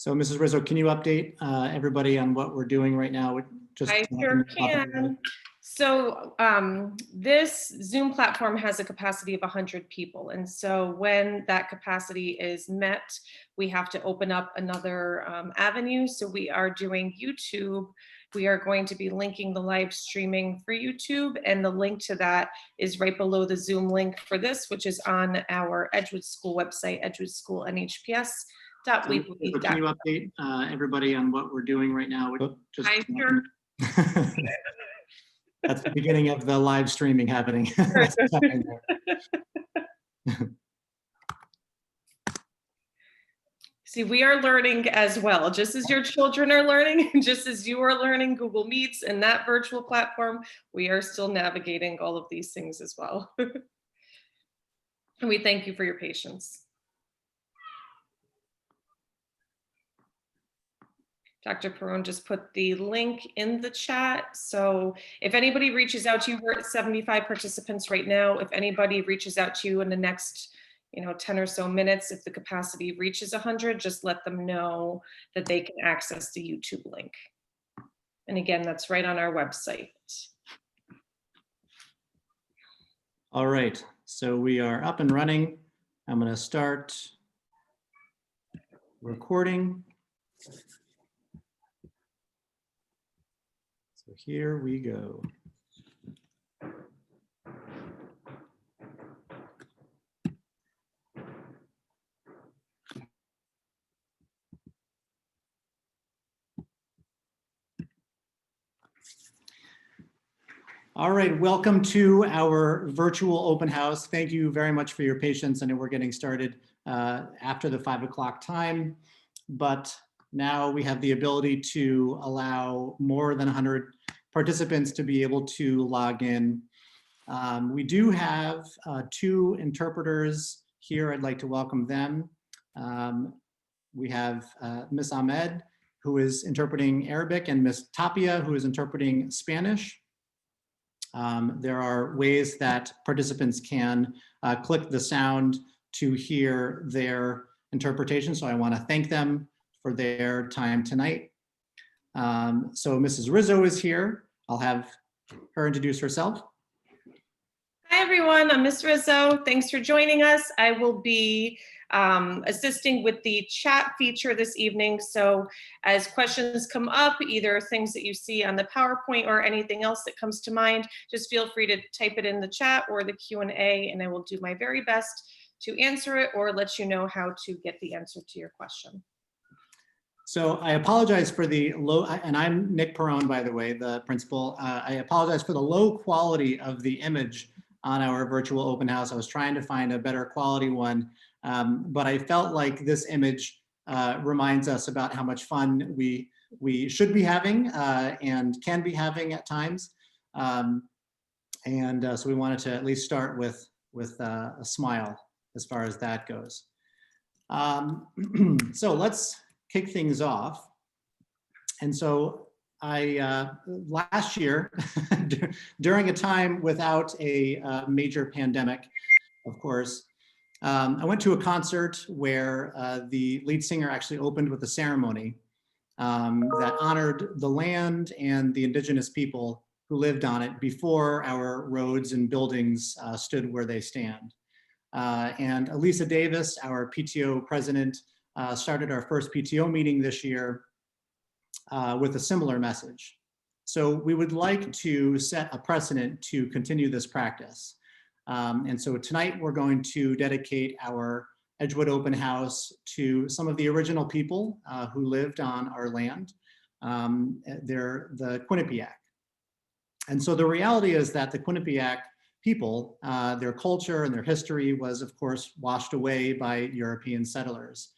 So Mrs. Rizzo, can you update everybody on what we're doing right now? I sure can. So this Zoom platform has a capacity of 100 people. And so when that capacity is met, we have to open up another avenue. So we are doing YouTube. We are going to be linking the live streaming for YouTube. And the link to that is right below the Zoom link for this, which is on our Edgewood School website, Edgewood School NHPS. So can you update everybody on what we're doing right now? I sure. That's the beginning of the live streaming happening. See, we are learning as well, just as your children are learning, and just as you are learning Google Meets and that virtual platform, we are still navigating all of these things as well. And we thank you for your patience. Dr. Perone just put the link in the chat. So if anybody reaches out to you, we're at 75 participants right now. If anybody reaches out to you in the next 10 or so minutes, if the capacity reaches 100, just let them know that they can access the YouTube link. And again, that's right on our website. All right, so we are up and running. I'm going to start recording. So here we go. All right, welcome to our virtual open house. Thank you very much for your patience. I know we're getting started after the 5 o'clock time, but now we have the ability to allow more than 100 participants to be able to log in. We do have 2 interpreters here. I'd like to welcome them. We have Ms. Ahmed, who is interpreting Arabic, and Ms. Tapia, who is interpreting Spanish. There are ways that participants can click the sound to hear their interpretation, so I want to thank them for their time tonight. So Mrs. Rizzo is here. I'll have her introduce herself. Hi everyone, I'm Ms. Rizzo. Thanks for joining us. I will be assisting with the chat feature this evening. So as questions come up, either things that you see on the PowerPoint or anything else that comes to mind, just feel free to type it in the chat or the Q&A, and I will do my very best to answer it or let you know how to get the answer to your question. So I apologize for the low, and I'm Nick Perone, by the way, the principal. I apologize for the low quality of the image on our virtual open house. I was trying to find a better quality one, but I felt like this image reminds us about how much fun we should be having and can be having at times. So we wanted to at least start with a smile as far as that goes. So let's kick things off. And so last year, during a time without a major pandemic, of course, I went to a concert where the lead singer actually opened with a ceremony that honored the land and the indigenous people who lived on it before our roads and buildings stood where they stand. And Elisa Davis, our PTO president, started our first PTO meeting this year with a similar message. So we would like to set a precedent to continue this practice. And so tonight we're going to dedicate our Edgewood open house to some of the original people who lived on our land. They're the Quinnipiac. And so the reality is that the Quinnipiac people, their culture and their history was of course washed away by European settlers.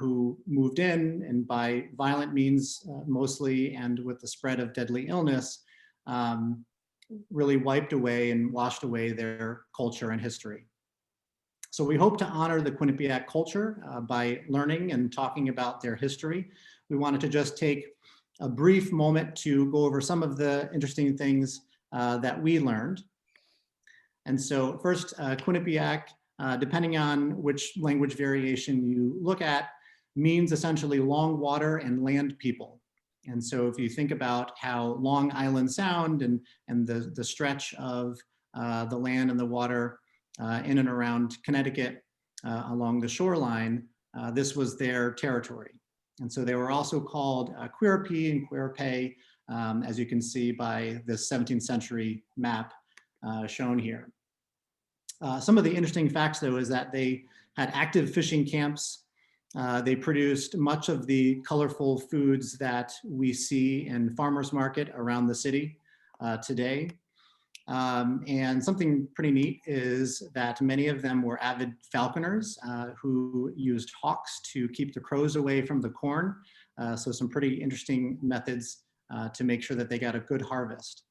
Who moved in, and by violent means mostly, and with the spread of deadly illness, really wiped away and washed away their culture and history. So we hope to honor the Quinnipiac culture by learning and talking about their history. We wanted to just take a brief moment to go over some of the interesting things that we learned. And so first, Quinnipiac, depending on which language variation you look at, means essentially long water and land people. And so if you think about how Long Island Sound and the stretch of the land and the water in and around Connecticut along the shoreline, this was their territory. And so they were also called Quiripee and Quiripay, as you can see by this 17th century map shown here. Some of the interesting facts, though, is that they had active fishing camps. They produced much of the colorful foods that we see in farmers market around the city today. And something pretty neat is that many of them were avid falconers who used hawks to keep the crows away from the corn. So some pretty interesting methods to make sure that they got a good harvest.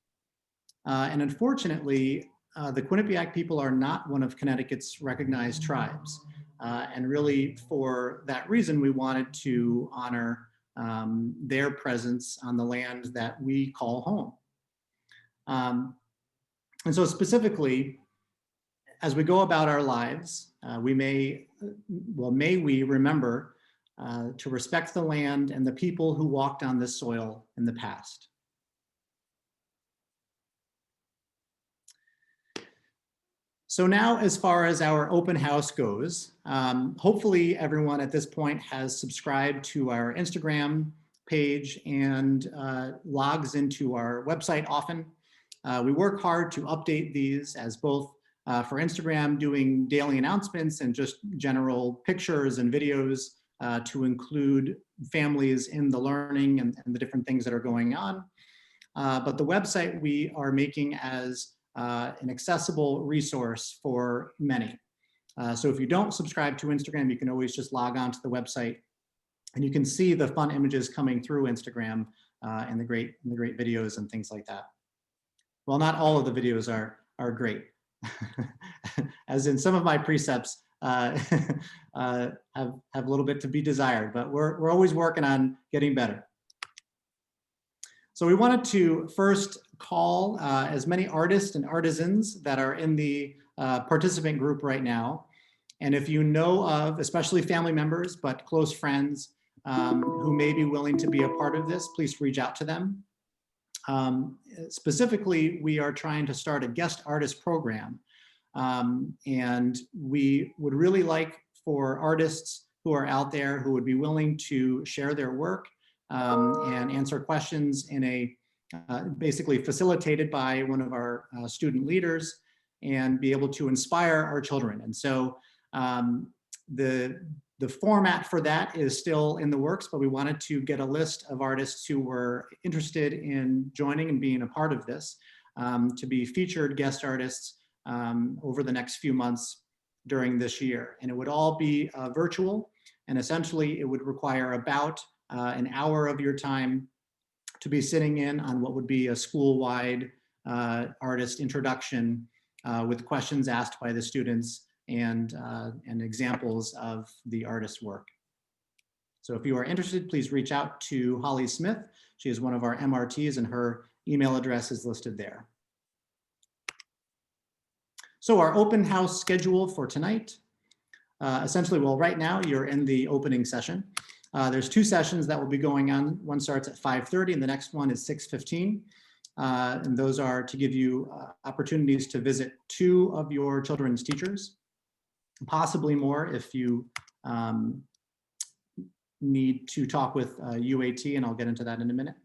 And unfortunately, the Quinnipiac people are not one of Connecticut's recognized tribes. And really for that reason, we wanted to honor their presence on the land that we call home. And so specifically, as we go about our lives, may we remember to respect the land and the people who walked on this soil in the past. So now, as far as our open house goes, hopefully everyone at this point has subscribed to our Instagram page and logs into our website often. We work hard to update these as both for Instagram, doing daily announcements and just general pictures and videos to include families in the learning and the different things that are going on. But the website we are making as an accessible resource for many. So if you don't subscribe to Instagram, you can always just log on to the website and you can see the fun images coming through Instagram and the great videos and things like that. Well, not all of the videos are great. As in some of my precepts have a little bit to be desired, but we're always working on getting better. So we wanted to first call as many artists and artisans that are in the participant group right now. And if you know of, especially family members, but close friends who may be willing to be a part of this, please reach out to them. Specifically, we are trying to start a guest artist program. And we would really like for artists who are out there who would be willing to share their work and answer questions in a basically facilitated by one of our student leaders and be able to inspire our children. And so the format for that is still in the works, but we wanted to get a list of artists who were interested in joining and being a part of this to be featured guest artists over the next few months during this year. And it would all be virtual, and essentially it would require about an hour of your time to be sitting in on what would be a school-wide artist introduction with questions asked by the students and examples of the artist's work. So if you are interested, please reach out to Holly Smith. She is one of our MRTs and her email address is listed there. So our open house schedule for tonight, essentially, well, right now you're in the opening session. There's two sessions that will be going on. One starts at 5:30 and the next one is 6:15. And those are to give you opportunities to visit two of your children's teachers, possibly more if you need to talk with UAT, and I'll get into that in a minute.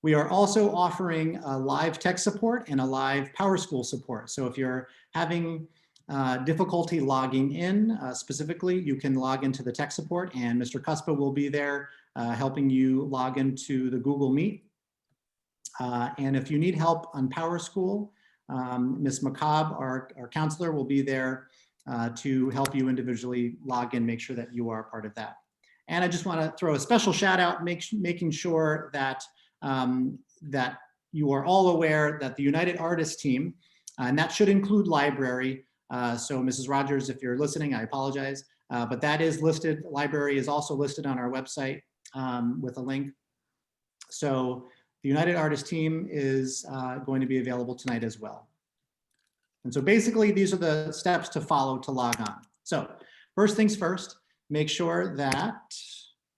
We are also offering a live tech support and a live PowerSchool support. So if you're having difficulty logging in specifically, you can log into the tech support and Mr. Cuspa will be there helping you log into the Google Meet. And if you need help on PowerSchool, Ms. McCobb, our counselor, will be there to help you individually log in, make sure that you are part of that. And I just want to throw a special shout out, making sure that that you are all aware that the United Artists team, and that should include library. So Mrs. Rogers, if you're listening, I apologize, but that is listed. Library is also listed on our website with a link. So the United Artists team is going to be available tonight as well. And so basically these are the steps to follow to log on. So first things first, make sure that,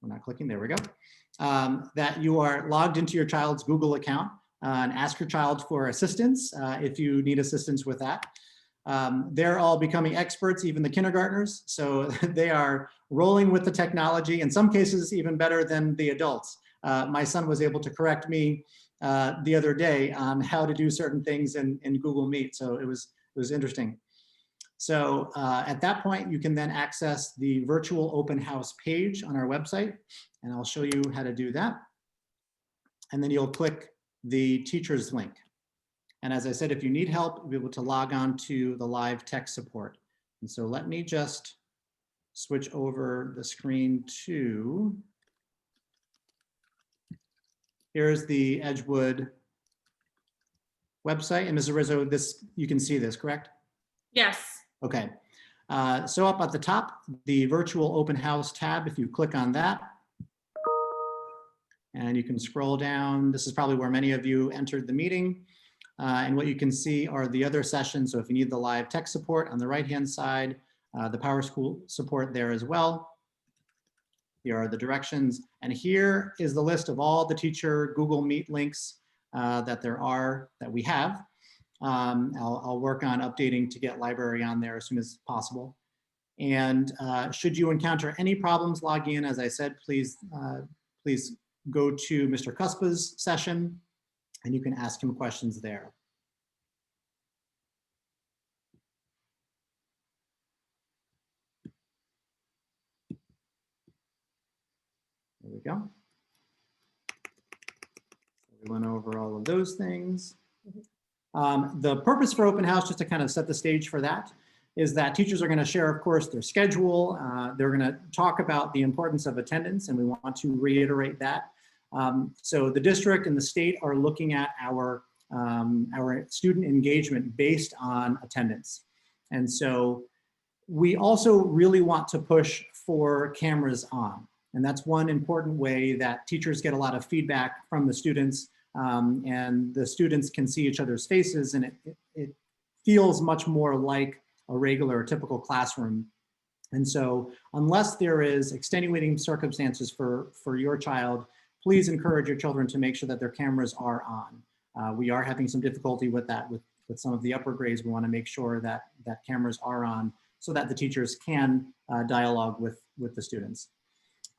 we're not clicking, there we go, that you are logged into your child's Google account and ask your child for assistance if you need assistance with that. They're all becoming experts, even the kindergartners, so they are rolling with the technology, in some cases even better than the adults. My son was able to correct me the other day on how to do certain things in Google Meet, so it was interesting. So at that point, you can then access the virtual open house page on our website, and I'll show you how to do that. And then you'll click the teacher's link. And as I said, if you need help, you'll be able to log on to the live tech support. And so let me just switch over the screen to, here's the Edgewood website. And Mrs. Rizzo, this, you can see this, correct? Yes. Okay. So up at the top, the virtual open house tab, if you click on that, and you can scroll down, this is probably where many of you entered the meeting. And what you can see are the other sessions. So if you need the live tech support on the right-hand side, the PowerSchool support there as well. Here are the directions. And here is the list of all the teacher Google Meet links that we have. I'll work on updating to get library on there as soon as possible. And should you encounter any problems logging in, as I said, please go to Mr. Cuspa's session and you can ask him questions there. There we go. We went over all of those things. The purpose for open house, just to kind of set the stage for that, is that teachers are going to share, of course, their schedule. They're going to talk about the importance of attendance, and we want to reiterate that. So the district and the state are looking at our student engagement based on attendance. And so we also really want to push for cameras on. And that's one important way that teachers get a lot of feedback from the students, and the students can see each other's faces, and it feels much more like a regular or typical classroom. And so unless there is extenuating circumstances for your child, please encourage your children to make sure that their cameras are on. We are having some difficulty with that with some of the upper grades. We want to make sure that cameras are on so that the teachers can dialogue with the students.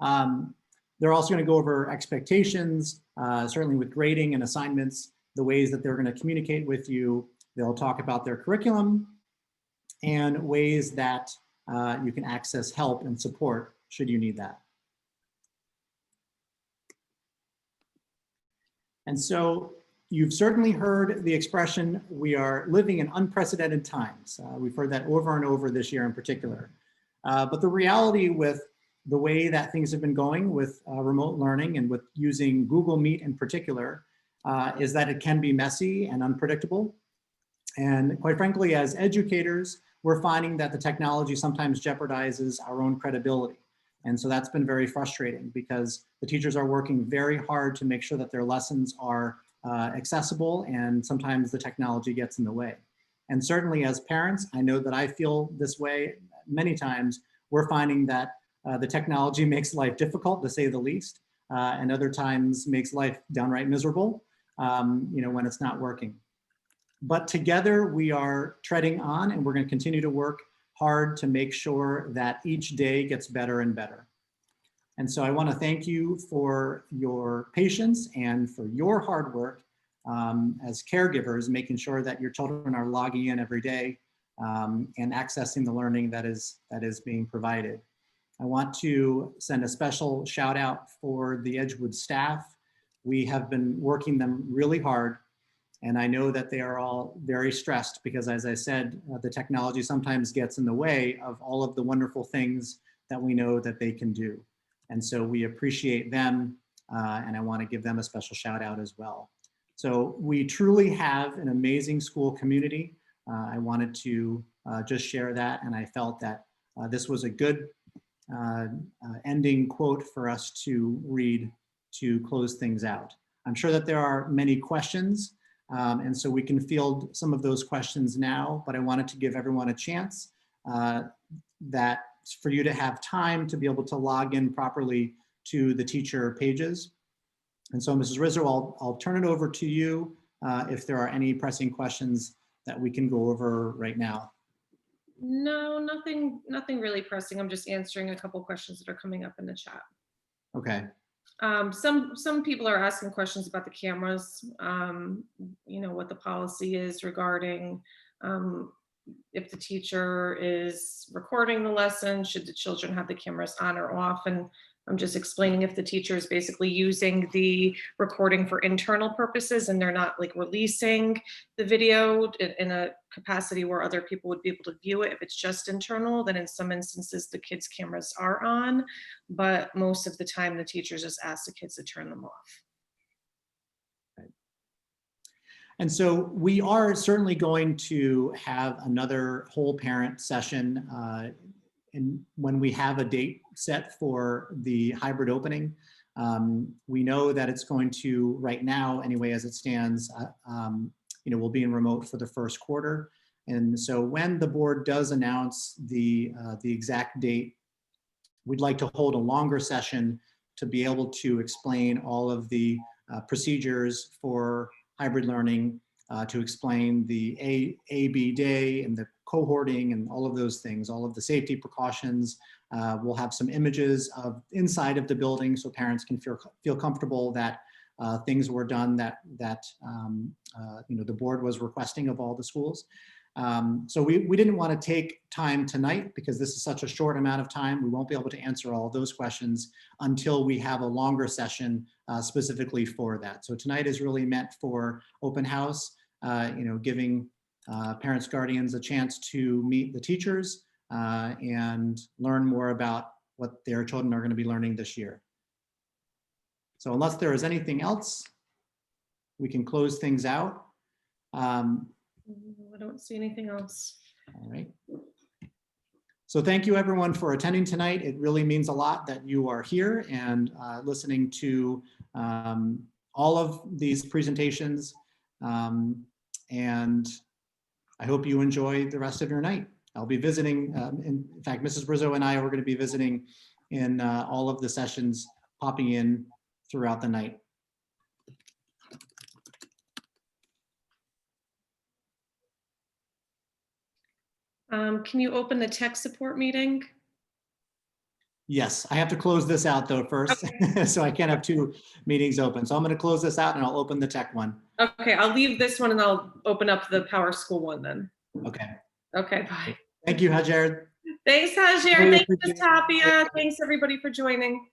They're also going to go over expectations, certainly with grading and assignments, the ways that they're going to communicate with you. They'll talk about their curriculum and ways that you can access help and support should you need that. And so you've certainly heard the expression, we are living in unprecedented times. We've heard that over and over this year in particular. But the reality with the way that things have been going with remote learning and with using Google Meet in particular is that it can be messy and unpredictable. And quite frankly, as educators, we're finding that the technology sometimes jeopardizes our own credibility. And so that's been very frustrating because the teachers are working very hard to make sure that their lessons are accessible, and sometimes the technology gets in the way. And certainly as parents, I know that I feel this way many times. We're finding that the technology makes life difficult, to say the least, and other times makes life downright miserable, when it's not working. But together we are treading on, and we're going to continue to work hard to make sure that each day gets better and better. And so I want to thank you for your patience and for your hard work as caregivers, making sure that your children are logging in every day and accessing the learning that is being provided. I want to send a special shout out for the Edgewood staff. We have been working them really hard, and I know that they are all very stressed because, as I said, the technology sometimes gets in the way of all of the wonderful things that we know that they can do. And so we appreciate them, and I want to give them a special shout out as well. So we truly have an amazing school community. I wanted to just share that, and I felt that this was a good ending quote for us to read to close things out. I'm sure that there are many questions, and so we can field some of those questions now, but I wanted to give everyone a chance that for you to have time to be able to log in properly to the teacher pages. And so Mrs. Rizzo, I'll turn it over to you if there are any pressing questions that we can go over right now. No, nothing really pressing. I'm just answering a couple questions that are coming up in the chat. Okay. Some people are asking questions about the cameras, you know, what the policy is regarding if the teacher is recording the lesson, should the children have the cameras on or off? And I'm just explaining if the teacher is basically using the recording for internal purposes and they're not like releasing the video in a capacity where other people would be able to view it. If it's just internal, then in some instances the kids' cameras are on, but most of the time the teachers just ask the kids to turn them off. And so we are certainly going to have another whole parent session when we have a date set for the hybrid opening. We know that it's going to, right now anyway, as it stands, you know, we'll be in remote for the first quarter. And so when the board does announce the exact date, we'd like to hold a longer session to be able to explain all of the procedures for hybrid learning, to explain the A-B day and the cohorting and all of those things, all of the safety precautions. We'll have some images of inside of the building so parents can feel comfortable that things were done that you know, the board was requesting of all the schools. So we didn't want to take time tonight because this is such a short amount of time. We won't be able to answer all those questions until we have a longer session specifically for that. So tonight is really meant for open house, you know, giving parents, guardians a chance to meet the teachers and learn more about what their children are going to be learning this year. So unless there is anything else, we can close things out. I don't see anything else. All right. So thank you everyone for attending tonight. It really means a lot that you are here and listening to all of these presentations. And I hope you enjoy the rest of your night. I'll be visiting, in fact, Mrs. Rizzo and I are going to be visiting in all of the sessions, popping in throughout the night. Can you open the tech support meeting? Yes, I have to close this out though first, okay. So I can't have two meetings open. So I'm going to close this out and I'll open the tech one. Okay, I'll leave this one and I'll open up the Power School one then. Okay. Okay, bye. Thank you, Hajar. Thanks, Hajar. Thanks, Ms. Tapia. Thanks everybody for joining.